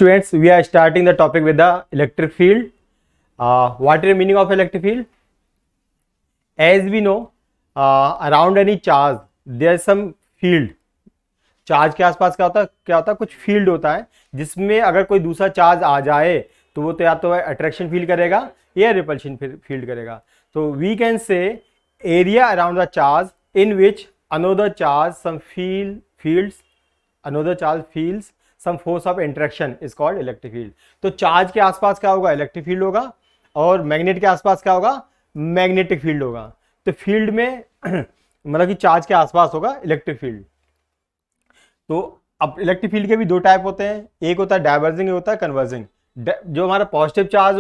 students, we are starting the topic with the electric field. What is the meaning of electric field? As we know, around any charge there is some field. Charge के आसपास क्या होता है कुछ field होता है जिसमें अगर कोई दूसरा चार्ज आ जाए तो वो तो या तो अट्रैक्शन फील करेगा या रिपल्शन फील्ड करेगा. तो we can say area around the charge in which another charge some fields another charge feels some force of interaction is called electric field. तो चार्ज के आसपास क्या होगा, इलेक्ट्रिक फील्ड होगा, और मैग्नेट के आसपास क्या होगा, मैग्नेटिक फील्ड होगा. तो फील्ड में मतलब कि चार्ज के आसपास होगा इलेक्ट्रिक फील्ड. तो अब इलेक्ट्रिक फील्ड के भी दो टाइप होते हैं, एक होता है डाइवर्जिंग, एक होता है कन्वर्जिंग. जो हमारा पॉजिटिव चार्ज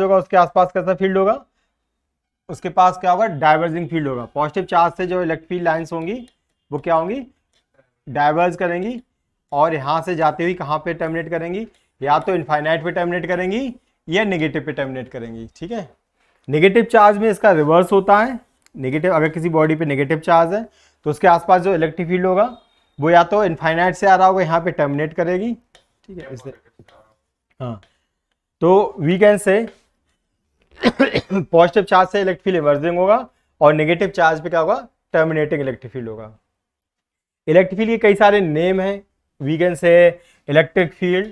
होगा उसके आसपास कैसा फील्ड होगा, उसके पास क्या होगा, डाइवर्जिंग फील्ड होगा. पॉजिटिव चार्ज से जो इलेक्ट्रिक फील्ड लाइंस होंगी वो क्या होंगी, डाइवर्ज करेंगी, और यहाँ से जाते हुए कहाँ पे टर्मिनेट करेंगी, या तो इनफाइनाइट पे टर्मिनेट करेंगी या नेगेटिव पे टर्मिनेट करेंगी. ठीक है. नेगेटिव चार्ज में इसका रिवर्स होता है. नेगेटिव, अगर किसी बॉडी पे नेगेटिव चार्ज है तो उसके आसपास जो इलेक्ट्रिक फील्ड होगा वो या तो इनफाइनाइट से आ रहा होगा, यहाँ पे टर्मिनेट करेगी. ठीक है. इससे हाँ, तो we can say positive charge से इलेक्ट्रिक फील्ड इमर्जिंग होगा और नेगेटिव चार्ज पे क्या होगा, टर्मिनेटिंग इलेक्ट्रिक फील्ड होगा. इलेक्ट्रिक फील्ड के कई सारे नेम हैं. We can say electric field,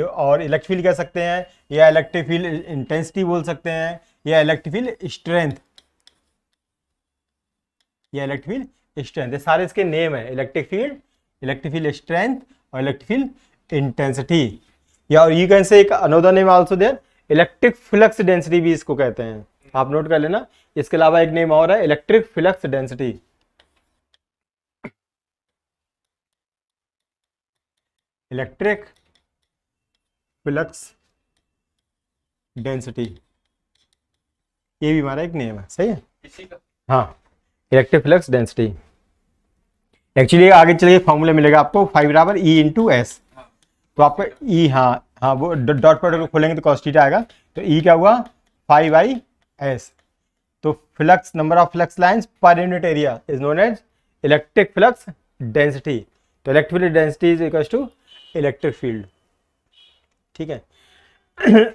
और इलेक्ट्रिक फील्ड कह सकते हैं, या इलेक्ट्रिक फील्ड इंटेंसिटी बोल सकते हैं, या इलेक्ट्रिक फील्ड स्ट्रेंथ, या इलेक्ट्रिक फील्ड स्ट्रेंथ. ये सारे इसके नेम है, इलेक्ट्रिक फील्ड स्ट्रेंथ और इलेक्ट्रिक फील्ड इंटेंसिटी. या और यू कैन से एक another name also there, electric flux density भी इसको कहते हैं. आप नोट कर लेना. इसके अलावा एक नेम और है, electric flux density. Electric flux density, ये भी हमारा एक नेम है. सही है. हाँ, इलेक्ट्रिक फ्लक्स डेंसिटी. एक्चुअली आगे चलिए फॉर्मूला मिलेगा आपको, 5 E इंटू एस. तो आपका E, हाँ वो डॉट प्रोडक्ट खोलेंगे तो कॉस थीटा आएगा. तो E क्या हुआ, 5/s. तो flux, number of flux lines पर unit area is known as electric flux density. तो electric field density is equal to electric field. ठीक है.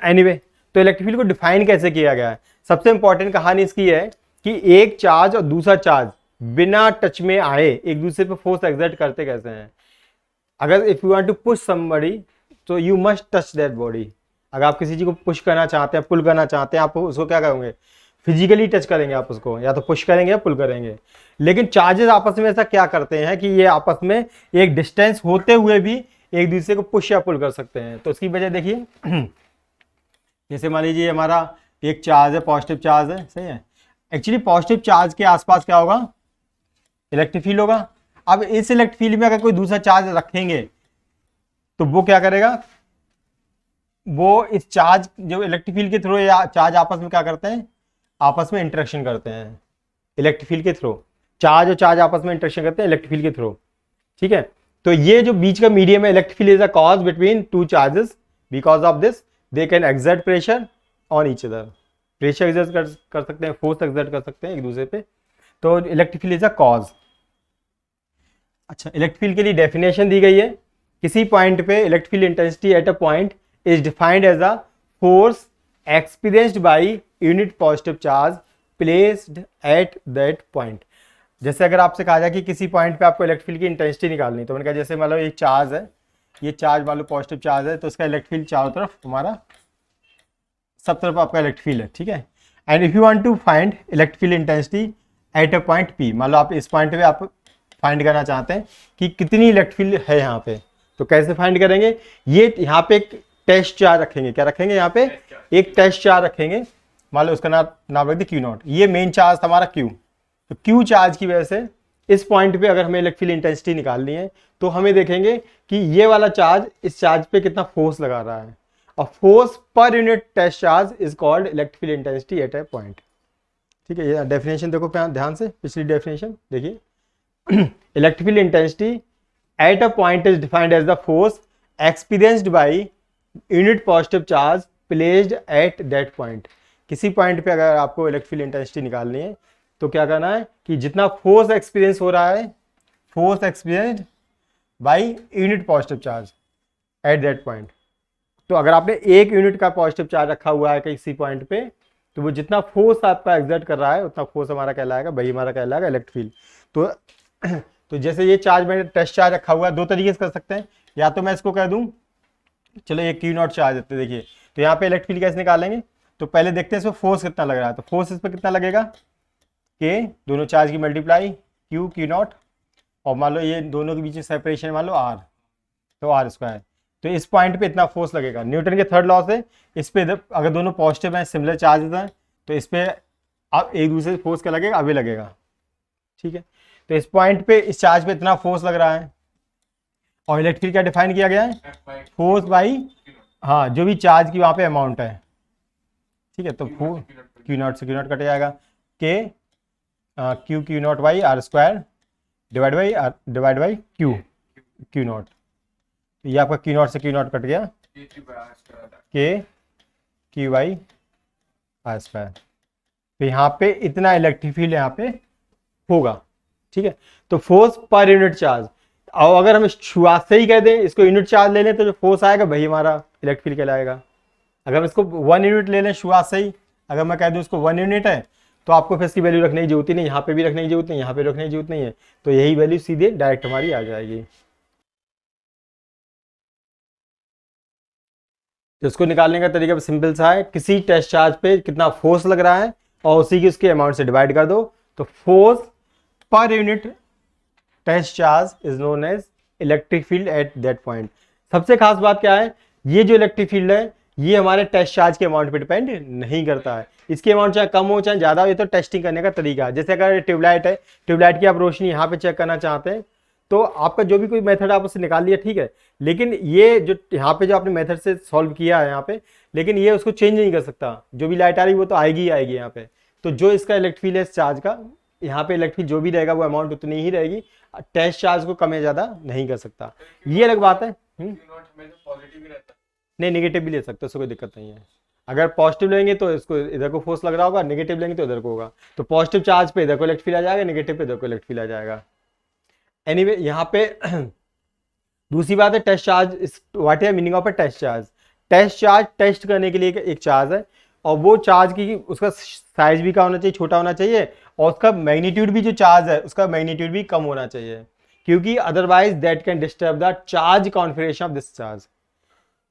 एनीवे, तो इलेक्ट्रिक फील्ड को डिफाइन कैसे किया गया है. सबसे इंपॉर्टेंट कहानी इसकी है कि एक चार्ज और दूसरा चार्ज बिना टच में आए एक दूसरे पे फोर्स एक्सर्ट करते कैसे हैं. अगर if you want to push somebody तो you must touch that body. अगर आप किसी चीज को पुश करना चाहते हैं, पुल करना चाहते हैं, आप उसको क्या करोगे, फिजिकली टच करेंगे. आप उसको या तो पुश करेंगे या पुल करेंगे. लेकिन चार्जेस आपस में ऐसा क्या करते हैं कि ये आपस में एक डिस्टेंस होते हुए भी एक दूसरे को पुश या पुल कर सकते हैं. तो उसकी वजह देखिए, जैसे मान लीजिए हमारा एक चार्ज है, पॉजिटिव चार्ज है. सही है. एक्चुअली पॉजिटिव चार्ज के आसपास क्या होगा, इलेक्ट्रिक फील्ड होगा. अब इस इलेक्ट्रिक फील्ड में अगर कोई दूसरा चार्ज रखेंगे तो वो क्या करेगा, वो इस चार्ज, जो इलेक्ट्रिक फील्ड के थ्रू या चार्ज आपस में क्या करते हैं, आपस में इंटरेक्शन करते हैं इलेक्ट्रिक फील्ड के थ्रू. चार्ज और चार्ज आपस में इंटरेक्शन करते हैं इलेक्ट्रिक फील्ड के थ्रू. ठीक है. तो ये जो बीच का मीडियम है, electric field is a cause between two charges. Because of this they can exert pressure on each other. Pressure exert कर सकते हैं, फोर्स एक्सर्ट कर सकते हैं एक दूसरे पे. तो electric field is a cause. अच्छा, इलेक्ट्रिक फील्ड के लिए डेफिनेशन दी गई है. किसी पॉइंट पे electric field intensity at a point is defined as a force experienced by unit positive charge placed at that point. जैसे अगर आपसे कहा जाए कि किसी पॉइंट पे आपको इलेक्ट्रिक फील्ड की इंटेंसिटी निकालनी, तो मैंने कहा जैसे मान लो एक चार्ज है, ये चार्ज मान लो पॉजिटिव चार्ज है, तो उसका इलेक्ट्रिक फील्ड चारों तरफ, हमारा सब तरफ आपका इलेक्ट्रिक फील्ड है. ठीक है. And if you want to find electric field intensity at a point P, मान लो आप इस पॉइंट पे आप फाइंड करना चाहते हैं कि कितनी इलेक्ट्रिक फील्ड है यहाँ पे, तो कैसे फाइंड करेंगे. ये यहाँ पे एक टेस्ट चार्ज रखेंगे. क्या रखेंगे, यहाँ पे एक टेस्ट चार्ज रखेंगे. मान लो उसका नाम रख दे Q0. ये मेन चार्ज हमारा Q. तो Q चार्ज की वजह से इस पॉइंट पे अगर हमें इलेक्ट्रिक फील्ड इंटेंसिटी निकालनी है तो हमें देखेंगे कि ये वाला चार्ज इस चार्ज पे कितना फोर्स लगा रहा है. और force per unit test charge is called electric field intensity at a point. ठीक है. ये डेफिनेशन देखो ध्यान से, पिछली डेफिनेशन देखिए. Electric field intensity at a point is defined as the force experienced by unit positive charge placed at that point. किसी point पे अगर आपको इलेक्ट्रिक फील्ड इंटेंसिटी निकालनी है तो क्या करना है कि जितना फोर्स एक्सपीरियंस हो रहा है, force experienced by unit positive charge, eight that point. तो अगर आपने 1 यूनिट का पॉजिटिव चार्ज रखा हुआ है किसी पॉइंट पे, तो वो जितना फोर्स आपका एग्जर्ट कर रहा है उतना फोर्स हमारा कहलाएगा, वही हमारा कहलाएगा इलेक्ट्रिक फील्ड। तो तो जैसे ये चार्ज मैंने टेस्ट चार्ज रखा हुआ है, दो तरीके से कर सकते हैं। या तो मैं इसको कह दूं, चलो ये क्यू नॉट चार्ज देते, देखिए तो यहाँ पे इलेक्ट्रिक फील्ड कैसे निकालेंगे। तो पहले देखते हैं इसमें फोर्स कितना लग रहा है। तो फोर्स इस पर कितना लगेगा, के दोनों चार्ज की मल्टीप्लाई क्यू क्यू नॉट, और मान लो ये दोनों के बीच में सेपरेशन मान लो आर, तो आर स्क्वायर। तो इस पॉइंट पे इतना फोर्स लगेगा। न्यूटन के थर्ड लॉ से इस पे अगर दोनों पॉजिटिव हैं, सिमिलर चार्जेस हैं, तो इस पे अब एक दूसरे से फोर्स क्या लगेगा, अभी लगेगा। ठीक है, तो इस पॉइंट पे इस चार्ज पे इतना फोर्स लग रहा है, और इलेक्ट्रिक फील्ड क्या डिफाइन किया गया है, फोर्स बाई हाँ जो भी चार्ज की वहाँ पे अमाउंट है। ठीक है, तो क्यू नॉट से क्यू नॉट कट जाएगा, K Q Q nought by R square divide by Q Q nought. तो ये आपका क्यू नॉट से क्यू नॉट कट गया, K Q by R square. तो यहाँ पे इतना इलेक्ट्रिक फील्ड यहाँ पे होगा। ठीक है, तो फोर्स पर यूनिट चार्ज। और अगर हम शुरुआत से ही कह दें इसको यूनिट चार्ज ले लें, तो जो फोर्स आएगा वही हमारा इलेक्ट्रिक फील्ड कहलाएगा। अगर हम इसको 1 यूनिट ले लें शुरुआत से ही, अगर मैं कह दूं इसको 1 यूनिट है, तो आपको फिर इसकी वैल्यू रखने की जरूरत ही नहीं, यहाँ पे भी रखने की जरूरत नहीं, यहाँ पे रखने की जरूरत नहीं है। तो यही वैल्यू सीधे डायरेक्ट हमारी आ जाएगी। तो इसको निकालने का तरीका सिंपल सा है, किसी टेस्ट चार्ज पे कितना फोर्स लग रहा है और उसी की उसके अमाउंट से डिवाइड कर दो, तो force per unit test charge is known as electric field at that point. सबसे खास बात क्या है, ये जो इलेक्ट्रिक फील्ड है ये हमारे टेस्ट चार्ज के अमाउंट पे डिपेंड नहीं करता है। इसकी अमाउंट चाहे कम हो चाहे ज़्यादा हो, ये तो टेस्टिंग करने का तरीका है। जैसे अगर ट्यूबलाइट है, ट्यूबलाइट की आप रोशनी यहाँ पे चेक करना चाहते हैं, तो आपका जो भी कोई मेथड आप उससे निकाल लिया, ठीक है, लेकिन ये जो यहाँ पे जो आपने मेथड से सॉल्व किया है यहाँ पे, लेकिन ये उसको चेंज नहीं कर सकता। जो भी लाइट आ रही है वो तो आएगी ही आएगी यहाँ पे। तो जो इसका इलेक्ट्रिक फील्ड है इस चार्ज का, यहाँ पे इलेक्ट्रिक फील्ड जो भी रहेगा वो अमाउंट उतनी ही रहेगी, टेस्ट चार्ज को कम या ज़्यादा नहीं कर सकता। ये अलग बात है। नहीं, नेगेटिव भी ले सकते हो, उससे कोई दिक्कत नहीं है। अगर पॉजिटिव लेंगे तो इसको इधर को फोर्स लग रहा होगा, नेगेटिव लेंगे तो इधर को होगा। तो पॉजिटिव चार्ज पे इधर को इलेक्ट्रिक फील्ड आ जाएगा, नेगेटिव पे इधर को इलेक्ट्रिक फील्ड आ जाएगा। एनीवे यहाँ पे दूसरी बात है टेस्ट चार्ज। व्हाट है meaning of a test charge. Test charge test करने के लिए एक चार्ज है, और वो चार्ज की उसका साइज भी क्या होना चाहिए, छोटा होना चाहिए, और उसका मैग्नीट्यूड भी जो चार्ज है उसका मैग्नीट्यूड भी कम होना चाहिए, क्योंकि otherwise that can disturb the charge configuration of this charge.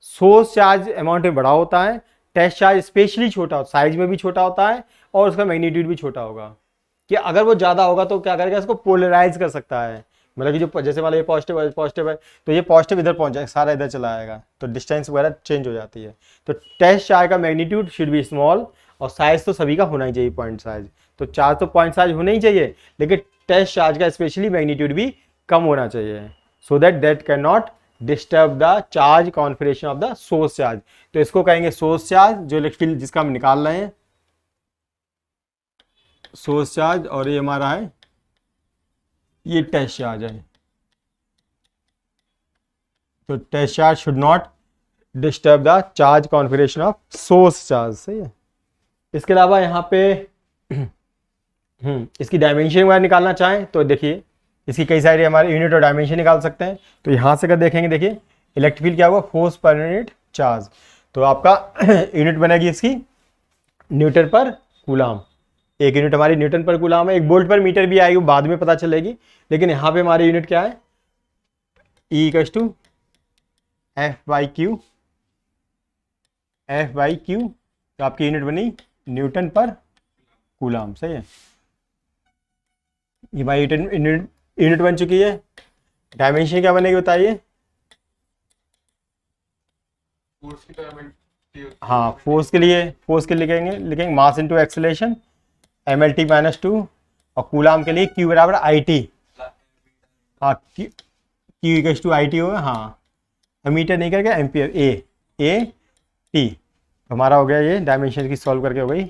Source charge amount में बड़ा होता है, टेस्ट चार्ज स्पेशली छोटा होता है, साइज में भी छोटा होता है और उसका मैग्नीट्यूड भी छोटा होगा। कि अगर वो ज़्यादा होगा तो क्या करेगा, इसको पोलराइज कर सकता है। मतलब कि जो जैसे मान लो ये पॉजिटिव है तो ये पॉजिटिव इधर पहुंच जाएगा, सारा इधर चला आएगा, तो डिस्टेंस वगैरह चेंज हो जाती है। तो टेस्ट चार्ज का मैग्नीट्यूड शुड बी स्मॉल, और साइज तो सभी का होना ही चाहिए, पॉइंट साइज। तो चार्ज तो पॉइंट साइज होना ही चाहिए, लेकिन टेस्ट चार्ज का स्पेशली मैग्नीट्यूड भी कम होना चाहिए, so that can not disturb the charge configuration of the source charge. तो इसको कहेंगे सोर्स चार्ज, जो इलेक्ट्रिक फील्ड जिसका हम निकाल रहे हैं, सोर्स चार्ज। और ये हमारा है, ये टेस्ट चार्ज है। तो test charge should not disturb the charge configuration of source charge. सही है। इसके अलावा यहाँ पे इसकी डायमेंशन वगैरह निकालना चाहें तो देखिए, इसकी कई सारे हमारे यूनिट और डायमेंशन निकाल सकते हैं। तो यहाँ से अगर देखेंगे, देखिए इलेक्ट्रिक फील्ड क्या हुआ, फोर्स पर यूनिट चार्ज। तो आपका यूनिट बनेगी इसकी न्यूटन पर कूलाम। एक यूनिट हमारी न्यूटन पर कूलाम है, एक वोल्ट पर मीटर भी आएगी, बाद में पता चलेगी, लेकिन यहाँ पे हमारी यूनिट क्या है, E equals to F by Q. तो आपकी यूनिट बनी न्यूटन पर कूलाम। सही है, ये हमारी यूनिट बन चुकी है। डायमेंशन क्या बनेगी बताइए। हाँ, फोर्स के लिए लिखेंगे mass into acceleration mlt minus 2, और कूलाम के लिए q बराबर it। हाँ, q इक्वल्स टू it होगा। हाँ, मीटर नहीं करके एम्पियर, a t। हमारा हो गया ये डायमेंशन की सॉल्व करके हो गई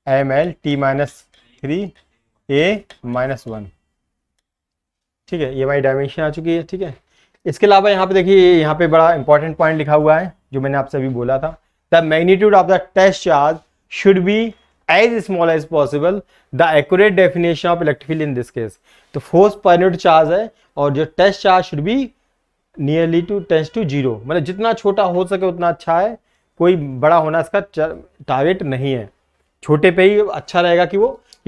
mlt माइनस 3 a माइनस 1। ठीक है, ये हमारी डायमेंशन आ चुकी है। ठीक है, इसके अलावा यहाँ पे देखिए, यहाँ पे बड़ा इंपॉर्टेंट पॉइंट लिखा हुआ है जो मैंने आपसे अभी बोला था, the magnitude of the test charge should be as small as possible, the accurate definition of electric field in this case. तो फोर्स पर यूनिट चार्ज है, और जो test charge should be nearly to tends to zero, मतलब जितना छोटा हो सके उतना अच्छा है, कोई बड़ा होना इसका टारगेट नहीं है, छोटे पे ही अच्छा रहेगा कि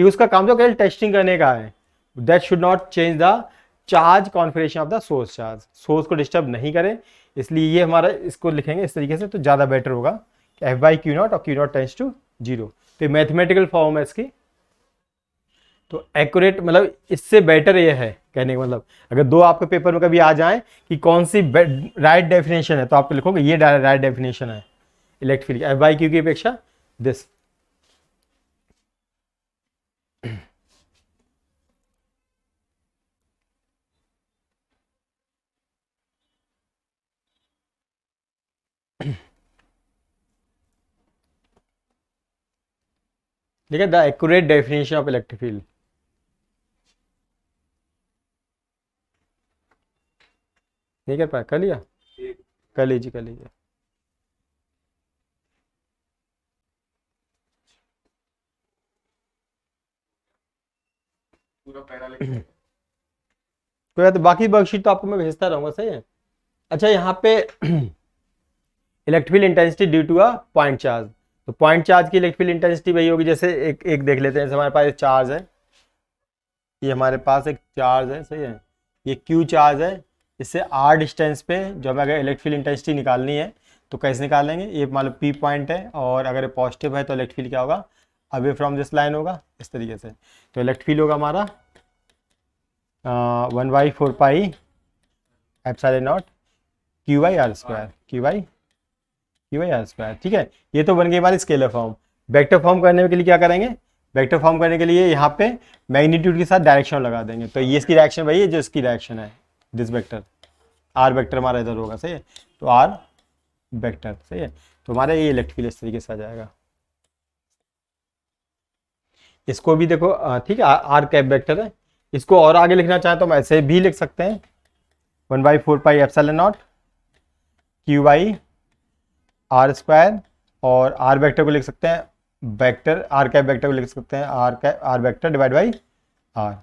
उसका काम तो केवल टेस्टिंग करने का है। That should not change the charge configuration of the source charge, source को डिस्टर्ब नहीं करे, इसलिए ये हमारा इसको लिखेंगे इस तरीके से तो ज़्यादा बेटर होगा, एफ बाई क्यू नॉट और Q nought tends to zero. तो मैथमेटिकल फॉर्म है इसकी, तो एक्यूरेट मतलब इससे बेटर ये है कहने का मतलब, अगर दो आपके पेपर में कभी आ जाए कि कौन सी राइट डेफिनेशन है तो आप लिखोगे ये राइट डेफिनेशन है electric field F by Q की अपेक्षा दिस। ठीक है, the accurate definition of electric field. नहीं कर पाया, कर लिया, कर लीजिए कर लीजिए। पूरा पैरा लिख कोई बात, बाकी वर्कशीट तो आपको मैं भेजता रहूंगा, सही है। अच्छा यहाँ पे electric field intensity due to a point charge, तो पॉइंट चार्ज की इलेक्ट्रिक फील्ड इंटेंसिटी वही होगी, जैसे एक देख लेते हैं, जैसे हमारे पास एक चार्ज है, ये हमारे पास एक चार्ज है, सही है, ये क्यू चार्ज है, इससे आर डिस्टेंस पे जो हमें अगर इलेक्ट्रिक फील्ड इंटेंसिटी निकालनी है तो कैसे निकालेंगे, ये मान लो पी पॉइंट है और अगर पॉजिटिव है तो इलेक्ट्रिक फील्ड क्या होगा, अवे फ्रॉम दिस लाइन होगा इस तरीके से, तो इलेक्ट्रिक फील्ड होगा हमारा 1/4 epsilon nought Q by R square, Q by R square. ठीक है, ये तो बन गई हमारी स्केलर फॉर्म। वेक्टर फॉर्म करने के लिए क्या करेंगे, वेक्टर फॉर्म करने के लिए यहाँ पे मैग्नीट्यूड के साथ डायरेक्शन लगा देंगे, तो ये इसकी डायरेक्शन वही है जो इसकी डायरेक्शन है, दिस वेक्टर आर वेक्टर हमारा इधर होगा, सही है, तो आर वेक्टर, सही है, तो हमारा ये इलेक्ट्रिक फील्ड इस तरीके से आ जाएगा। इसको भी देखो ठीक है, आर कैप वेक्टर है, इसको और आगे लिखना चाहें तो हम ऐसे भी लिख सकते हैं 1/4 epsilon nought Q by R square, और आर वेक्टर को लिख सकते हैं वेक्टर, आर कैप वेक्टर को लिख सकते हैं R vector divide by R.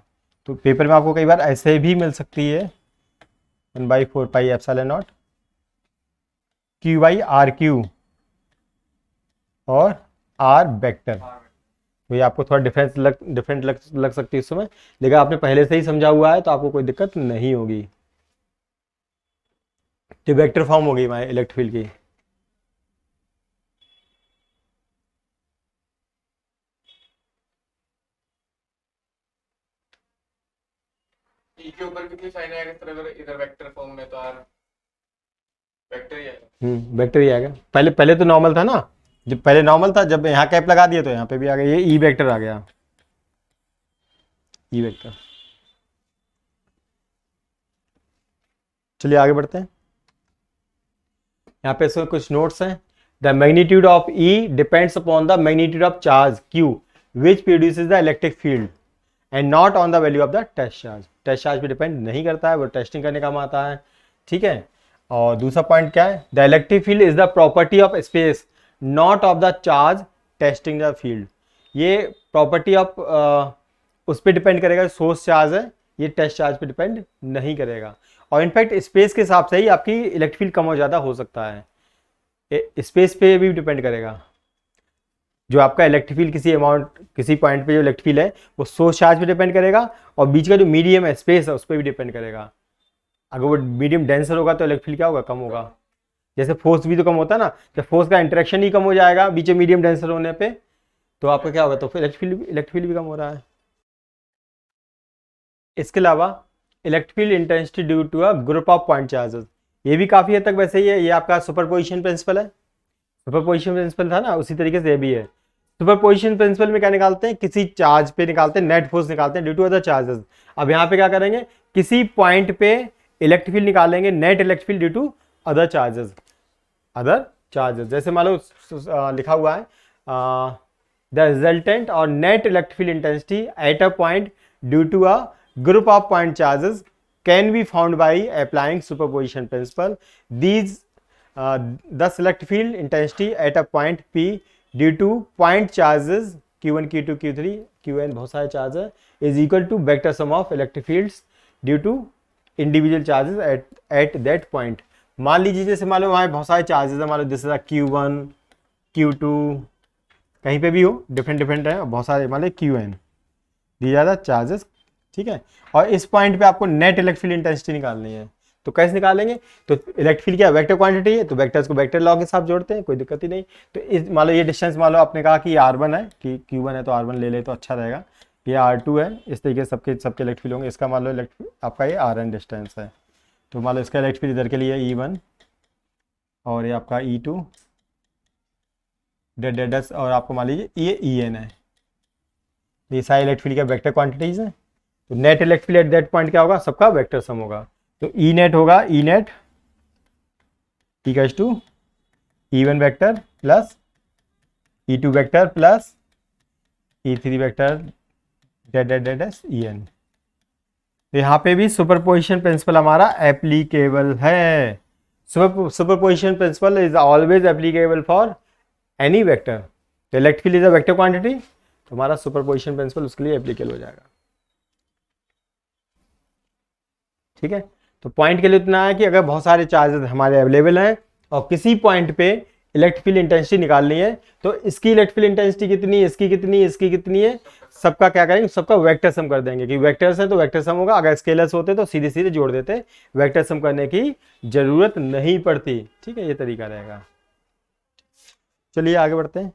तो पेपर में आपको कई बार ऐसे भी मिल सकती है 1/4 epsilon nought Q by R Q और आर वेक्टर, तो ये आपको थोड़ा डिफरेंट लग सकती है इस समय, लेकिन आपने पहले से ही समझा हुआ है तो आपको कोई दिक्कत नहीं होगी। तो वेक्टर फॉर्म होगी हमारे इलेक्ट्रिक फील्ड की। ई के ऊपर कितनी साइन आएगा सर, अगर इधर वेक्टर फॉर्म में तो आर वेक्टर ही आएगा। वेक्टर ही आएगा, पहले पहले तो नॉर्मल था ना, जब पहले नॉर्मल था, जब यहाँ कैप लगा दिए तो यहाँ पे भी आ गया, ये ई वेक्टर आ गया, ई वेक्टर। चलिए आगे बढ़ते हैं, यहाँ पे इसमें कुछ नोट्स हैं। The magnitude of E depends upon the magnitude of charge Q which produces the electric field and not on the value of the test charge, test charge पे डिपेंड नहीं करता है, वो टेस्टिंग करने काम आता है। ठीक है, और दूसरा पॉइंट क्या है, the electric field is the property of space not of the charge testing the field, ये प्रॉपर्टी ऑफ उस पर डिपेंड करेगा, सोर्स चार्ज है, ये टेस्ट चार्ज पे डिपेंड नहीं करेगा, और इनफैक्ट स्पेस के हिसाब से ही आपकी इलेक्ट्रिक फील्ड कम और ज़्यादा हो सकता है, स्पेस पे भी डिपेंड करेगा। जो आपका इलेक्ट्रिक फील्ड किसी अमाउंट किसी पॉइंट पे जो इलेक्ट्रिक फील्ड है वो सोर्स चार्ज पे डिपेंड करेगा, और बीच का जो मीडियम है स्पेस है उस पर भी डिपेंड करेगा। अगर वो मीडियम डेंसर होगा तो इलेक्ट्रिक फील्ड क्या होगा, कम होगा। जैसे फोर्स भी तो कम होता है ना, जब फोर्स का इंटरेक्शन ही कम हो जाएगा बीच में मीडियम डेंसर होने पे तो आपका क्या होगा, तो फिर इलेक्ट्रिक फील्ड भी कम हो रहा है। इसके अलावा electric field intensity due to a group of point charges, ये भी काफ़ी हद तक वैसे ही है, ये आपका सुपरपोजिशन प्रिंसिपल है, सुपरपोजिशन प्रिंसिपल था ना, उसी तरीके से ये भी है। सुपरपोजिशन प्रिंसिपल में क्या निकालते हैं, किसी चार्ज पे निकालते हैं नेट फोर्स निकालते हैं ड्यू टू अदर चार्जेस। अब यहाँ पे क्या करेंगे, किसी पॉइंट पे इलेक्ट्रिक फील्ड निकालेंगे net electric field due to other charges. जैसे मान लो लिखा हुआ है द रिजल्टेंट और net electric field intensity at a point due to a group of point charges can be found by applying superposition principle. These thus electric field intensity at a point P due to point charges Q1, Q2, Q3, Qn बहुत सारे charges is equal to vector sum of electric fields due to individual charges eight that point. मान लीजिए जैसे मान लो वहाँ बहुत सारे charges है, मान लो जैसे Q1 Q2 कहीं पे भी हो, डिफरेंट डिफरेंट है, बहुत सारे मान लो Qn, these are the charges, ठीक है। और इस पॉइंट पे आपको नेट इलेक्ट्रिक फील्ड इंटेंसिटी निकालनी है। तो कैसे निकालेंगे, तो इलेक्ट्रिक फील्ड क्या वेक्टर क्वांटिटी है, तो वेक्टर्स को वेक्टर लॉ के साथ जोड़ते हैं, कोई दिक्कत ही नहीं। तो इस मान लो ये डिस्टेंस मान लो आपने कहा कि R1 है, कि Q1 है तो R1 ले ले तो अच्छा रहेगा, ये R2 है, इस तरीके से सबके इलेक्ट्रिक फील्ड होंगे। इसका मान लो आपका ये Rn डिस्टेंस है, तो मान लो इसका इलेक्ट्रिक फील्ड इधर के लिए E1 और ये आपका E2 डेड और आपको मान लीजिए ये En है। ये सारे इलेक्ट्रिक फील्ड का वेक्टर क्वांटिटीज हैं। तो net electric field at that point क्या होगा, सबका वेक्टर सम होगा। तो ई नेट होगा, E net equals to E1 vector plus E2 vector plus E3 vector डेड En। तो यहाँ पे भी सुपरपोजिशन प्रिंसिपल हमारा एप्लीकेबल है। Superposition principle is always applicable for any vector. तो electric field is a vector quantity, तो हमारा सुपरपोजिशन प्रिंसिपल उसके लिए एप्लीकेबल हो जाएगा। ठीक है, तो पॉइंट के लिए इतना है कि अगर बहुत सारे चार्जेस हमारे अवेलेबल हैं और किसी पॉइंट पे इलेक्ट्रिक फील्ड इंटेंसिटी निकालनी है, तो इसकी इलेक्ट्रिक फील्ड इंटेंसिटी कितनी है, इसकी कितनी है, इसकी कितनी है, सबका क्या करेंगे, सबका वेक्टर सम कर देंगे। कि वेक्टर्स है तो वेक्टर सम होगा, अगर स्केलर्स होते तो सीधे सीधे जोड़ देते, वेक्टर सम करने की जरूरत नहीं पड़ती। ठीक है, ये तरीका रहेगा। चलिए आगे बढ़ते हैं।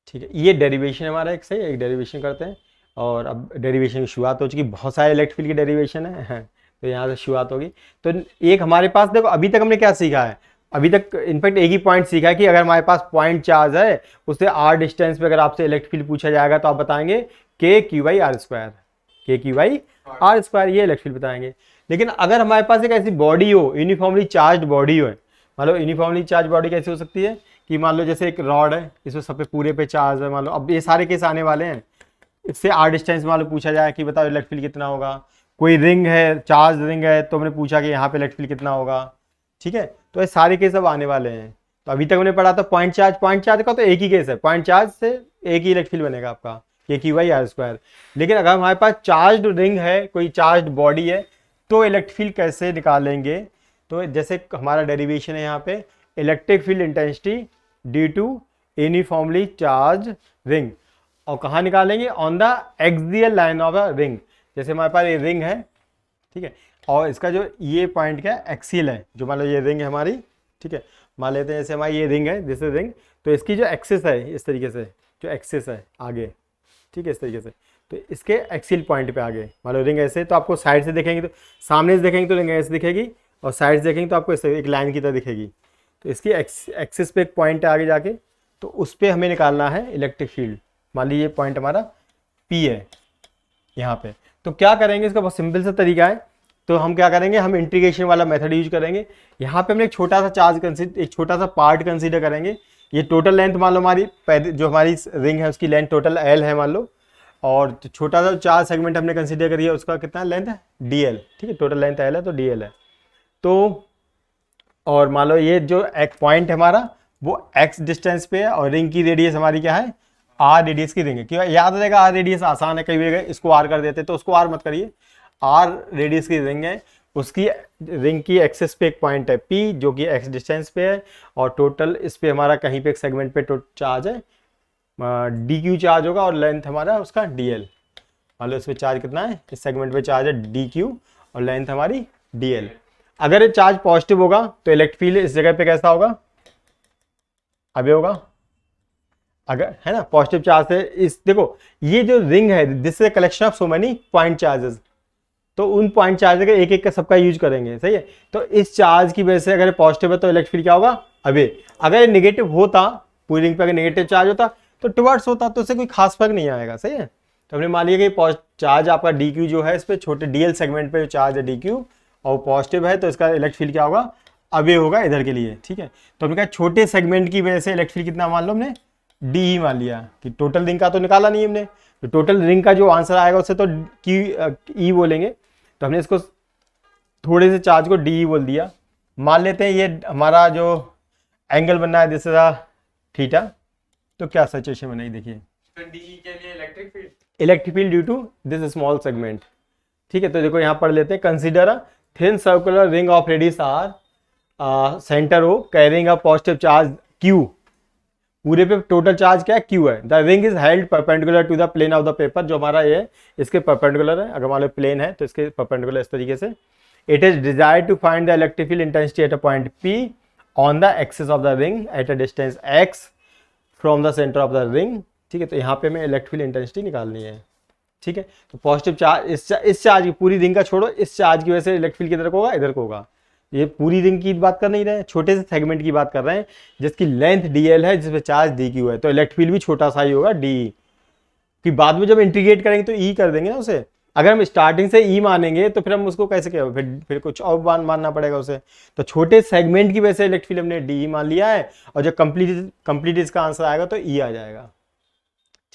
ठीक है, ये डेरिवेशन हमारा एक सही एक डेरिवेशन करते हैं। और अब डेरिवेशन की शुरुआत हो चुकी, बहुत सारे इलेक्ट्रिक फील्ड की डेरिवेशन है तो यहाँ से शुरुआत होगी। तो एक हमारे पास देखो अभी तक हमने क्या सीखा है, अभी तक इनफैक्ट एक ही पॉइंट सीखा है कि अगर हमारे पास पॉइंट चार्ज है उससे r डिस्टेंस पे अगर आपसे इलेक्ट्रिक फील्ड पूछा जाएगा तो आप बताएंगे KQ/R², KQ/R², ये इलेक्ट्रिक फील्ड बताएंगे। लेकिन अगर हमारे पास एक ऐसी बॉडी हो, यूनिफॉर्मली चार्ज बॉडी हो, मान लो यूनिफॉर्मली चार्ज बॉडी कैसी हो सकती है कि मान लो जैसे एक रॉड है, इसमें सब पे पूरे पे चार्ज है, मान लो अब ये सारे केस आने वाले हैं, इससे r डिस्टेंस मान लो पूछा जाए कि बताओ इलेक्ट्रिक फील्ड कितना होगा। कोई रिंग है, चार्ज रिंग है, तो हमने पूछा कि यहाँ पे इलेक्ट्रिक फील्ड कितना होगा। ठीक है, तो ये सारे केस अब आने वाले हैं। तो अभी तक हमने पढ़ा था पॉइंट चार्ज का तो एक ही केस है, पॉइंट चार्ज से एक ही इलेक्ट्रिक फील्ड बनेगा आपका KQ/R²। लेकिन अगर हमारे पास चार्ज रिंग है, कोई चार्ज बॉडी है, तो इलेक्ट्रिक फील्ड कैसे निकालेंगे। तो जैसे हमारा डेरिवेशन है यहाँ पे, electric field intensity due to uniformly charge ring, और कहाँ निकालेंगे, on the axial line of a ring. जैसे हमारे पास ये रिंग है, ठीक है, और इसका जो ये पॉइंट क्या है, एक्सियल है, जो मान लो ये रिंग है हमारी, ठीक है, मान लेते हैं जैसे हमारी ये रिंग है, दिस इज रिंग, तो इसकी जो एक्सिस है इस तरीके से, जो एक्सिस है आगे, ठीक है, इस तरीके से, तो इसके एक्सियल पॉइंट पे आगे मान लो रिंग ऐसे, तो आपको साइड से देखेंगे तो सामने से देखेंगे तो रिंग ऐसे दिखेगी, और साइड से देखेंगे तो आपको इस एक लाइन की तरह दिखेगी। तो इसकी एक्सिस पे एक पॉइंट है आगे जाके, तो उस पर हमें निकालना है इलेक्ट्रिक फील्ड। मान लीजिए पॉइंट हमारा P है यहाँ पे, तो क्या करेंगे, इसका बहुत सिंपल सा तरीका है। तो हम क्या करेंगे, हम इंटीग्रेशन वाला मेथड यूज करेंगे। यहाँ पे हमने एक छोटा सा चार्ज एक छोटा सा पार्ट कंसीडर करेंगे। ये टोटल लेंथ मान लो हमारी जो हमारी रिंग है उसकी लेंथ टोटल L है मान लो, और छोटा सा चार्ज सेगमेंट हमने कंसीडर करिए, उसका कितना लेंथ है DL, ठीक है, टोटल लेंथ L है तो DL है। तो और मान लो ये जो एक पॉइंट है हमारा वो x डिस्टेंस पे है, और रिंग की रेडियस हमारी क्या है, r रेडियस की रिंग है। क्यों याद रहेगा, r रेडियस आसान है, कई जगह इसको r कर देते, तो उसको r मत करिए, r रेडियस की रिंग है, उसकी रिंग की एक्सिस पे एक पॉइंट है P जो कि x डिस्टेंस पे है, और टोटल इस पे हमारा कहीं पे एक सेगमेंट पे चार्ज है dq चार्ज होगा, और लेंथ हमारा उसका dl। मान लो इस पे चार्ज कितना है, इस सेगमेंट पे चार्ज है dq और लेंथ हमारी dl। अगर ये चार्ज पॉजिटिव होगा तो इलेक्ट्रिक फील्ड इस जगह पे कैसा होगा, अभी होगा, अगर है ना पॉजिटिव चार्ज है, इस देखो ये जो रिंग है this is collection of so many point charges, तो उन पॉइंट चार्ज का एक एक का सबका यूज करेंगे, सही है। तो इस चार्ज की वजह से अगर पॉजिटिव है तो इलेक्ट्रिक फील्ड क्या होगा, अभी अगर नेगेटिव होता, पूरी रिंग पे अगर नेगेटिव चार्ज होता तो टुवर्ड्स होता, तो उससे कोई खास फर्क नहीं आएगा, सही है। तो हमने मान लिया कि चार्ज आपका dq जो है इस पे छोटे dl सेगमेंट पे जो चार्ज है dq और पॉजिटिव है, तो इसका इलेक्ट्रिक फील्ड क्या होगा, अवे होगा इधर के लिए, ठीक है। तो हमने कहा छोटे सेगमेंट की वजह से इलेक्ट्रिक फील्ड कितना मान लो हमने डी ही मान लिया, कि टोटल रिंग का तो निकाला नहीं हमने, तो टोटल रिंग का जो आंसर आएगा उससे तो ई बोलेंगे, तो हमने इसको थोड़े से चार्ज को डी बोल दिया। मान लेते हैं ये हमारा जो एंगल बनना है दिस इज थीटा, तो क्या सिचुएशन बनेगी देखिए, तो डी के लिए electric field, electric field due to this small segment. ठीक है, तो देखो यहाँ पढ़ लेते हैं, consider a thin circular ring of radius R, centre O, carrying a positive charge Q. पूरे पे टोटल चार्ज क्या है, क्यू है। The ring is held perpendicular to the plane of the paper, जो हमारा ये है इसके परपेंडिकुलर है, अगर मान लो प्लेन है तो इसके परपेंडिकुलर इस तरीके से। It is desired to find the electric field intensity at a point P on the axis of the ring at a distance X from the centre of the ring. ठीक है, तो यहाँ पे हमें इलेक्ट्रिक फील्ड इंटेंसिटी निकालनी है। ठीक है, तो पॉजिटिव चार्ज इस चार्ज की, पूरी रिंग का छोड़ो, इस चार्ज की वजह से इलेक्ट्रिक फील्ड किधर को होगा, इधर को होगा। ये पूरी रिंग की बात कर नहीं रहे, छोटे से सेगमेंट की बात कर रहे हैं जिसकी लेंथ dl है, जिसपे चार्ज dq है, तो इलेक्ट्रिक फील्ड भी छोटा सा ही होगा d। कि बाद में जब इंटीग्रेट करेंगे तो e कर देंगे ना उसे। अगर हम स्टार्टिंग से e मानेंगे तो फिर हम उसको कैसे क्या, फिर कुछ और मानना पड़ेगा उसे। तो छोटे सेगमेंट की वजह से इलेक्ट्रिक फील्ड हमने डी मान लिया है, और जब कंप्लीट इसका आंसर आएगा तो ई आ जाएगा।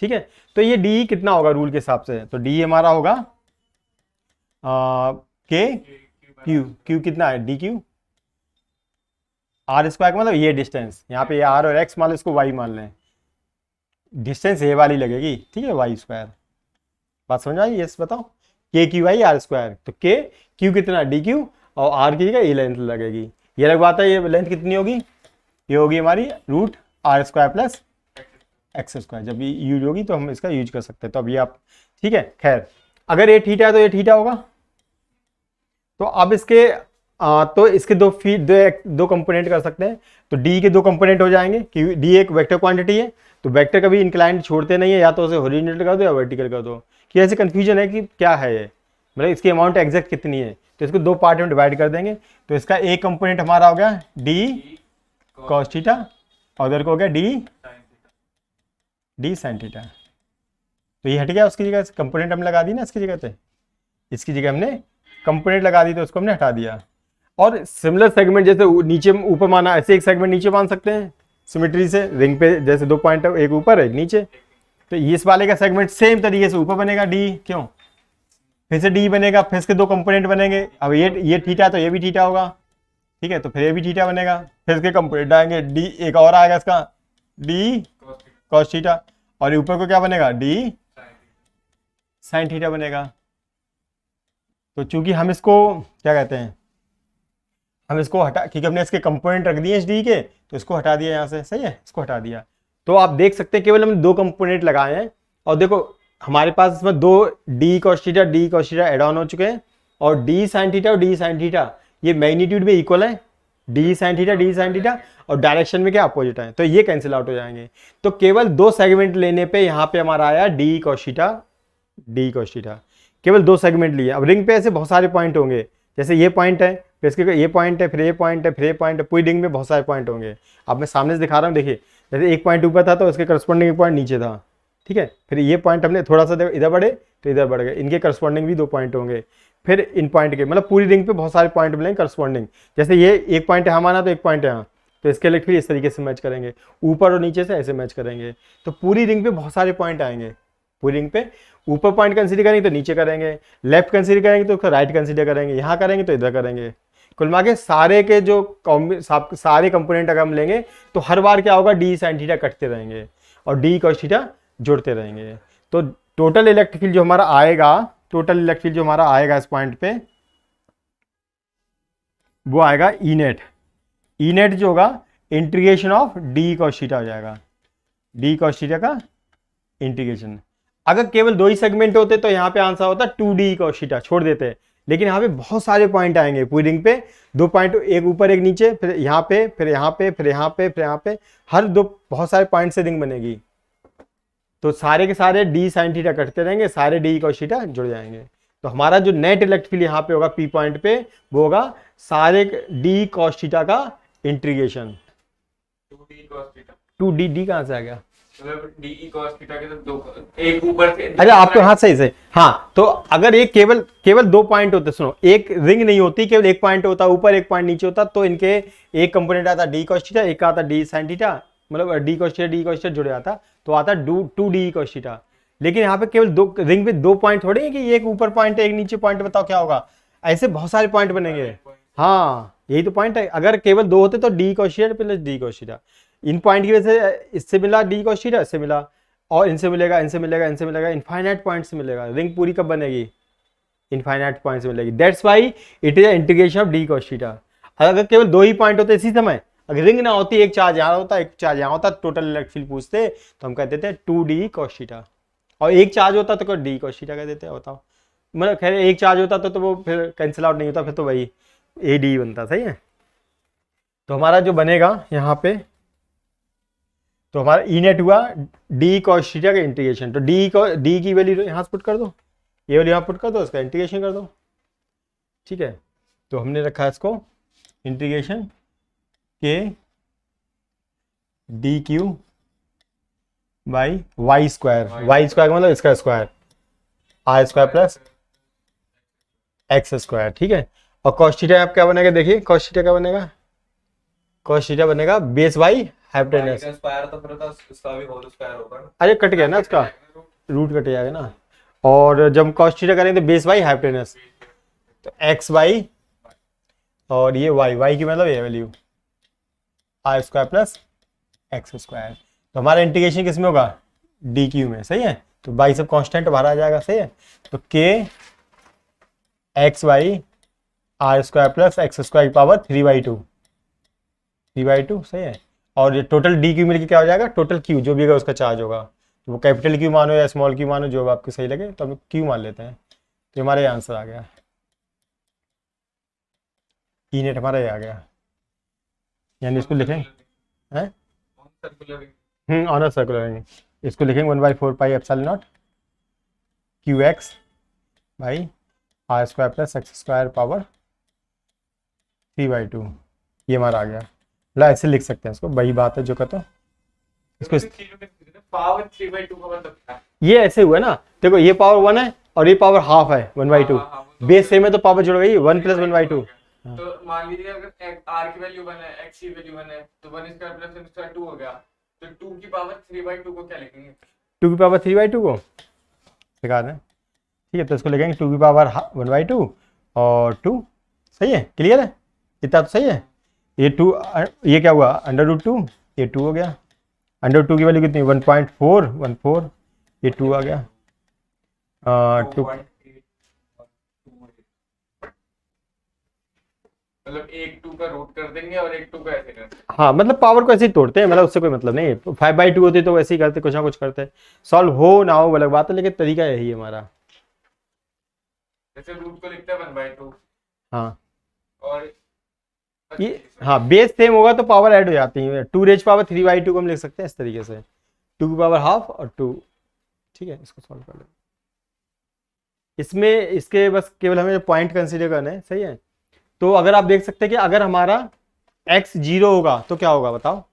ठीक है, तो ये डी कितना होगा रूल के हिसाब से, तो डी हमारा होगा के क्यू, क्यू कितना है डी क्यू, आर स्क्वायर का मतलब ये डिस्टेंस, यहाँ पे ये आर और एक्स मान लो, इसको वाई मान लें, डिस्टेंस ये वाली लगेगी। ठीक है, वाई स्क्वायर, बात समझ आई, यस बताओ, के क्यू वाई आर स्क्वायर, तो के क्यू कितना डी क्यू, और आर की जगह ये लेंथ लगेगी। ये लगवाता है, ये लेंथ कितनी होगी, ये होगी हमारी root R square plus X square. जब ये यूज होगी तो हम इसका यूज कर सकते हैं, तो अभी आप, ठीक है, खैर अगर ये थीटा है तो ये थीटा होगा। तो अब इसके तो इसके दो कंपोनेंट कर सकते हैं, तो डी के दो कंपोनेंट हो जाएंगे, कि डी एक वेक्टर क्वांटिटी है, तो वेक्टर कभी इंक्लाइंड छोड़ते नहीं है, या तो उसे हॉरिजॉन्टल कर दो या वर्टिकल कर दो। कि ऐसे कंफ्यूजन है कि क्या है ये, मतलब इसकी अमाउंट एग्जैक्ट कितनी है, तो इसको दो पार्ट में डिवाइड कर देंगे। तो इसका एक कंपोनेंट हमारा हो गया डी कॉस थीटा, और उधर को हो गया डी साइन थीटा। तो ये हट गया, उसकी जगह कंपोनेंट हम लगा दी ना, इसकी जगह पे, इसकी जगह हमने कंपोनेंट लगा दी, तो उसको हमने हटा दिया। और सिमिलर सेगमेंट जैसे नीचे ऊपर माना, ऐसे एक सेगमेंट नीचे मान सकते हैं सिमेट्री से, रिंग पे जैसे दो पॉइंट है, एक ऊपर एक नीचे, तो इस वाले का सेगमेंट सेम तरीके से ऊपर बनेगा डी, क्यों, फिर से डी बनेगा, फिर इसके दो कंपोनेंट बनेंगे। अब ये थीटा तो ये भी थीटा होगा, ठीक है, तो फिर ये भी थीटा बनेगा, फिर इसके कंपोनेंट आएंगे, डी एक और आएगा इसका डी कॉस थीटा, और ऊपर को क्या बनेगा डी साइन थीटा बनेगा। तो चूंकि हम इसको क्या कहते हैं, हम इसको हटा, क्योंकि हमने इसके कंपोनेंट रख दिए डी के, तो इसको हटा दिया यहाँ से, सही है, इसको हटा दिया। तो आप देख सकते हैं केवल हमने दो कंपोनेंट लगाए हैं, और देखो हमारे पास इसमें दो D cos theta add on हो चुके हैं, और डी साइन थीटा और डी साइन थीटा ये मैग्नीट्यूड में इक्वल है, डी साइन थीटा, और डायरेक्शन में क्या अपोजिट है, तो ये कैंसिल आउट हो जाएंगे। तो केवल दो सेगमेंट लेने पे यहाँ पे हमारा आया डी कॉस थीटा, केवल दो सेगमेंट लिए। अब रिंग पे ऐसे बहुत सारे पॉइंट होंगे, जैसे ये पॉइंट है, फिर इसके ये पॉइंट है, फिर ये पॉइंट है, फिर ये पॉइंट है, पूरी रिंग में बहुत सारे पॉइंट होंगे। अब मैं सामने से दिखा रहा हूँ, देखिए जैसे एक पॉइंट ऊपर था तो इसके करस्पॉन्डिंग पॉइंट नीचे था, ठीक है, फिर ये पॉइंट हमने थोड़ा सा इधर बढ़े तो इधर बढ़ गए, इनके करस्पॉन्डिंग भी दो पॉइंट होंगे, फिर इन पॉइंट के, मतलब पूरी रिंग पे बहुत सारे पॉइंट मिलेंगे करस्पॉन्डिंग। जैसे ये एक पॉइंट है हमारा, तो एक पॉइंट है यहाँ, तो इसके लिए फिर इस तरीके से मैच करेंगे, ऊपर और नीचे से ऐसे मैच करेंगे। तो पूरी रिंग पे बहुत सारे पॉइंट आएंगे, पूरी रिंग पे ऊपर पॉइंट कंसीडर करेंगे तो नीचे करेंगे, लेफ्ट कंसीडर करेंगे तो उसका राइट कंसीडर करेंगे, यहाँ करेंगे तो इधर करेंगे। कुल मिला के सारे के जो सारे कंपोनेंट अगर हम लेंगे तो हर बार क्या होगा, डी साइन थीटा कटते रहेंगे और डी कॉस थीटा जुड़ते रहेंगे। तो टोटल इलेक्ट्रिक फील्ड जो हमारा आएगा, इस पॉइंट पे वो आएगा ई नेट जो होगा integration of D cos theta हो जाएगा, डी कॉस थीटा का इंटीग्रेशन। अगर केवल दो ही सेगमेंट होते तो यहाँ पे आंसर होता 2d कॉस थीटा, छोड़ देते, लेकिन यहाँ पे बहुत सारे पॉइंट आएंगे पूरी रिंग पे, दो पॉइंट एक ऊपर एक नीचे, फिर यहाँ पे, फिर यहाँ पे, फिर यहाँ पे, फिर यहाँ पे, हर दो बहुत सारे पॉइंट से रिंग बनेगी। तो सारे के सारे डी साइन थीटा कटते रहेंगे, सारे डी कॉस थीटा जुड़ जाएंगे। तो हमारा जो नेट इलेक्ट्रिक फील्ड यहाँ पे होगा पी पॉइंट पे, वो होगा सारे डी कॉस थीटा का इंटीग्रेशन। 2d कहाँ से आ गया, मतलब डी कॉस थीटा के तो दो, एक ऊपर से, अच्छा आपको हाथ सही से, हाँ, तो अगर ये केवल दो पॉइंट होते, सुनो, एक रिंग नहीं होती, केवल एक पॉइंट होता, ऊपर एक पॉइंट नीचे होता, तो इनके एक कंपोनेंट आता डी कॉस थीटा, एक आता डी साइन थीटा, मतलब डी कॉस थीटा जुड़े आता, तो आता 2d कॉस थीटा। लेकिन यहाँ पे केवल दो रिंग पे दो पॉइंट थोड़े हैं कि एक ऊपर पॉइंट है एक नीचे पॉइंट, बताओ क्या होगा, ऐसे बहुत सारे पॉइंट बनेंगे। हाँ, यही तो पॉइंट है, अगर केवल दो होते तो D cos theta plus D cos theta, इन पॉइंट की वजह से इससे मिला डी कॉस थीटा, इससे मिला, और इनसे मिलेगा, इनसे मिलेगा, इनसे मिलेगा, इनफाइनाइट पॉइंट से मिलेगा। रिंग पूरी कब बनेगी? इनफाइनाइट पॉइंट से मिलेगी। That's why it is integration of D cos theta. अगर केवल दो ही पॉइंट होते इसी समय, अगर रिंग ना होती, एक चार्ज यहाँ होता, एक चार्ज यहाँ होता, टोटल इलेक्ट्रिक फील्ड पूछते तो हम कहते थे 2d cos थीटा, और एक चार्ज होता तो डी cos थीटा कह देते हैं। बताओ, मतलब खैर एक चार्ज होता तो वो फिर कैंसिल आउट नहीं होता, फिर तो वही ए डी बनता। सही है। तो हमारा जो बनेगा यहाँ पे, तो हमारा ई नेट हुआ डी cos थीटा का इंटीग्रेशन। तो डी की वैल्यू यहाँ से पुट कर दो, ये वैल्यू यहाँ पुट कर दो, इसका इंटीग्रेशन कर दो। ठीक है, तो हमने रखा है इसको integration K D Q by Y square. Y square का मतलब इसका square, R square plus X square. ठीक है, और cos थीटा आप क्या बनेगा? देखिए cos थीटा क्या बनेगा? cos थीटा बनेगा बेस बाई हाइपोटेनस। स्क्वायर तो फिर तो इसका भी होल स्क्वायर होगा ना। अरे कट गया ना, इसका रूट कट जाएगा ना। और जब cos थीटा करेंगे तो बेस बाई हाइपोटेनस, तो एक्स बाई, और ये वाई की मतलब ये value R square plus X square. तो हमारा इंटीग्रेशन किस में होगा? डी क्यू में। सही है, तो बाई सब कांस्टेंट बाहर आ जाएगा। सही है, तो K X by R square plus X square की पावर 3/2। सही है, और ये टोटल डी क्यू मिलकर क्या हो जाएगा? टोटल क्यू जो भी होगा उसका चार्ज होगा, तो वो कैपिटल क्यू मानो या स्मॉल क्यू मानो, जो आपको सही लगे, तो हम क्यू मान लेते हैं। तो हमारा ये आंसर आ गया, ई नेट हमारा ये आ गया। यानी इसको लिखें हैं ऑनर सर्कुलर, इसको लिखेंगे 1/4 pi epsilon nought Q X by R square plus X square power 3/2। ये हमारा आ गया। मतलब ऐसे लिख सकते हैं इसको, वही बात है जो कहते हो इसको। पावर 3/2 का मतलब क्या है? ये ऐसे हुआ ना, देखो ये पावर 1 है और ये पावर हाफ है 1/2। बेस सेम है तो पावर जुड़ गई 1 + 1/2। तो मान लीजिए अगर आर की वैल्यू 1 है, एक्स की वैल्यू 1 है, तो 1 स्क्वायर प्लस n स्क्वायर 2 हो गया। तो 2 की पावर 3/2 को क्या लिखेंगे? 2 की पावर 3/2 को दिखा दें। ठीक है, तो इसको लिखेंगे 2 की पावर 1/2 और 2। सही है, क्लियर है, इतना तो सही है। ये 2, ये क्या हुआ? √2, ये 2 हो गया। √2 की वैल्यू कितनी? 1.414, ये 2 आ गया। 2 मतलब एक 2 का रूट कर देंगे और एक 2 का ऐसे कर देंगे। हाँ, मतलब पावर को ऐसे ही तोड़ते हैं, मतलब उससे कोई मतलब नहीं है। 5/2 होती तो वैसे ही करते, कुछ ना कुछ करते। सॉल्व हो ना हो अलग बात है, लेकिन तरीका यही है हमारा। जैसे रूट को लिखते हैं 1/2 हाँ, और ये हाँ बेस सेम होगा तो पावर ऐड हो जाती है। 2 रेज पावर 3/2 को हम लिख सकते हैं इस तरीके से, 2 की पावर हाफ और 2। ठीक है, इसको सॉल्व कर लें। इसमें इसके बस केवल हमें पॉइंट कंसीडर करना है। सही है, तो अगर आप देख सकते हैं कि अगर हमारा x 0 होगा तो क्या होगा बताओ?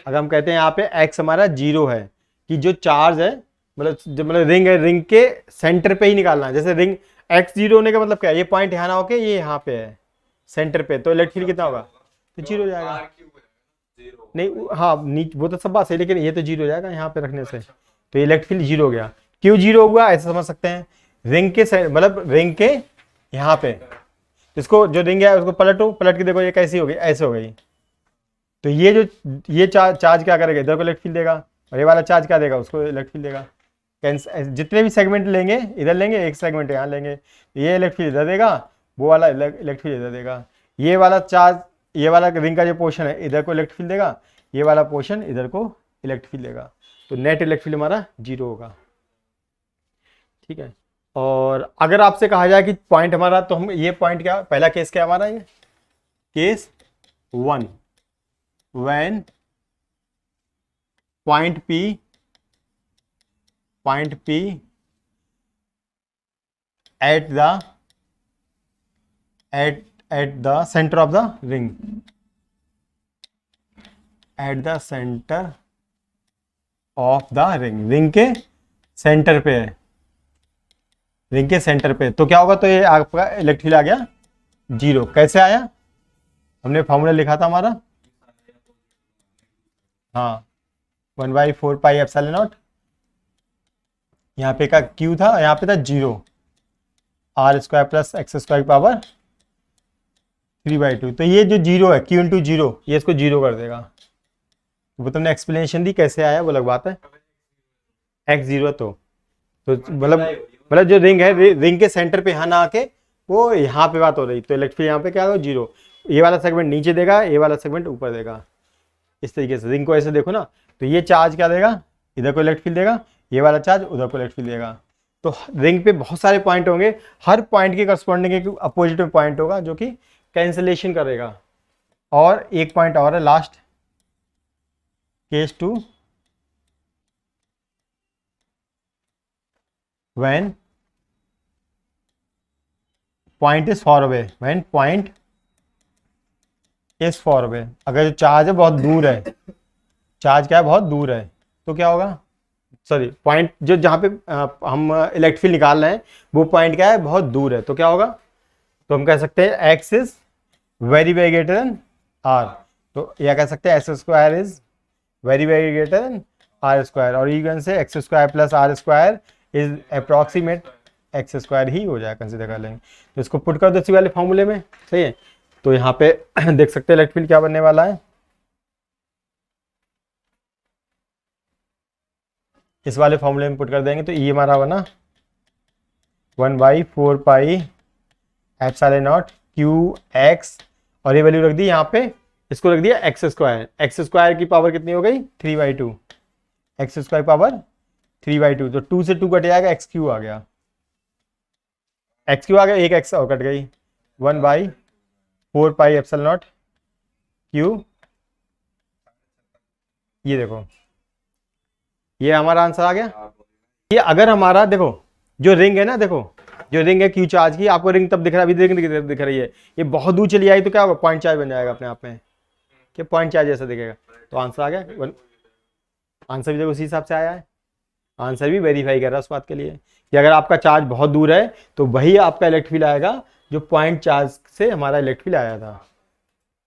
अगर हम कहते हैं यहाँ पे x हमारा 0 है, कि जो चार्ज है, मतलब रिंग है, रिंग के सेंटर पे ही निकालना है। जैसे रिंग x 0 होने का मतलब क्या है? ये पॉइंट यहाँ ना होके ये यहाँ पे है सेंटर पे, तो इलेक्ट्रिक फील्ड कितना होगा? तो 0 हो जाएगा। नहीं, हाँ वो तो सब बात सही, लेकिन ये तो 0 हो जाएगा यहाँ पे रखने से, तो इलेक्ट्रिक फील्ड 0 हो गया। क्यों 0 हुआ ऐसे समझ सकते हैं, रिंग के मतलब रिंग के यहाँ पे, इसको जो रिंग है उसको पलट के देखो, ये कैसी हो गई? ऐसे हो गई। तो ये जो ये चार्ज क्या करेगा? इधर को इलेक्ट्रिक फील्ड देगा, और ये वाला चार्ज क्या देगा? उसको इलेक्ट्रिक फील्ड देगा। जितने भी सेगमेंट लेंगे इधर लेंगे, एक सेगमेंट यहाँ लेंगे, ये इलेक्ट्रिक फील्ड इधर देगा, वो वाला इलेक्ट्रिक फील्ड इधर देगा। ये वाला चार्ज, ये वाला रिंग का जो पोर्शन है इधर को इलेक्ट्रिक फील्ड देगा, ये वाला पोर्शन इधर को इलेक्ट्रिक फील्ड देगा। तो नेट इलेक्ट्रिक फील्ड हमारा 0 होगा। ठीक है, और अगर आपसे कहा जाए कि पॉइंट हमारा, तो हम ये पॉइंट क्या, पहला केस क्या हमारा? ये case 1, when point P at the center of the ring, at the center of the ring, ring के सेंटर पे है, रिंग के सेंटर पे, तो क्या होगा? तो ये आपका इलेक्ट्रिक फील्ड आ गया 0। कैसे आया? हमने फॉर्मूला लिखा था हमारा, हाँ 1/4 पाई एप्सिलॉन नॉट, यहाँ पे का Q था, यहाँ पे था 0, R square plus X square की पावर 3/2। तो ये जो 0 है, Q × 0, ये इसको 0 कर देगा। वो तुमने एक्सप्लेनेशन दी कैसे आया वो अलग बात है। x0 तो मतलब जो रिंग है, रिंग के सेंटर पे यहाँ ना आके वो यहाँ पे बात हो रही, तो इलेक्ट्रिक फील्ड यहाँ पे क्या होगा 0। ये वाला सेगमेंट नीचे देगा, ये वाला सेगमेंट ऊपर देगा। इस तरीके से रिंग को ऐसे देखो ना, तो ये चार्ज क्या देगा, इधर को इलेक्ट्रिक फील्ड देगा, ये वाला चार्ज उधर को इलेक्ट्रिक फील्ड देगा। तो रिंग पे बहुत सारे पॉइंट होंगे, हर पॉइंट के करस्पॉन्डिंग एक अपोजिट में पॉइंट होगा जो कि कैंसिलेशन करेगा। और एक पॉइंट और है last, case 2, when point is far away, when point is far away, अगर जो चार्ज है बहुत दूर है, चार्ज क्या है बहुत दूर है, तो क्या होगा, सॉरी पॉइंट जो जहाँ पे हम इलेक्ट्रिक फील्ड निकाल रहे हैं वो पॉइंट क्या है बहुत दूर है, तो क्या होगा, तो हम कह सकते हैं x is very very greater than r। तो यह कह सकते हैं x² is very very greater than r², और इवन से x² plus r² is approximate x² ही हो जाए, कंसिडर कर लेंगे। तो इसको पुट कर दो इसी वाले फॉर्मूले में, सही है। तो यहाँ पे देख सकते हैं इलेक्ट्रिक फील्ड क्या बनने वाला है, इस वाले फॉर्मूले में पुट कर देंगे तो ये हमारा बना 1/4 पाई ε0 qx, और ये वैल्यू रख दी यहाँ पे, इसको रख दिया x² की पावर कितनी हो गई 3/2, x² पावर 3/2, तो 2 से 2 कट जाएगा, x³ आ गया, x³ आ गया, एक x और कट गई, 1/4 पाई ε0 q। ये देखो ये हमारा आंसर आ गया। ये अगर हमारा देखो जो रिंग है ना, देखो जो रिंग है क्यू चार्ज की, आपको रिंग तब दिख रहा है, अभी रिंग दिख रही है, ये बहुत दूर चली आई तो क्या होगा, पॉइंट चार्ज बन जाएगा अपने आप में, कि पॉइंट चार्ज जैसा दिखेगा। तो आंसर आ गया, आंसर भी देखो उसी हिसाब से आया है, आंसर भी वेरीफाई कर रहा है उस बात के लिए कि अगर आपका चार्ज बहुत दूर है तो वही आपका इलेक्ट्रिक फील्ड आएगा जो पॉइंट चार्ज से हमारा इलेक्ट्रिक फील्ड आया था।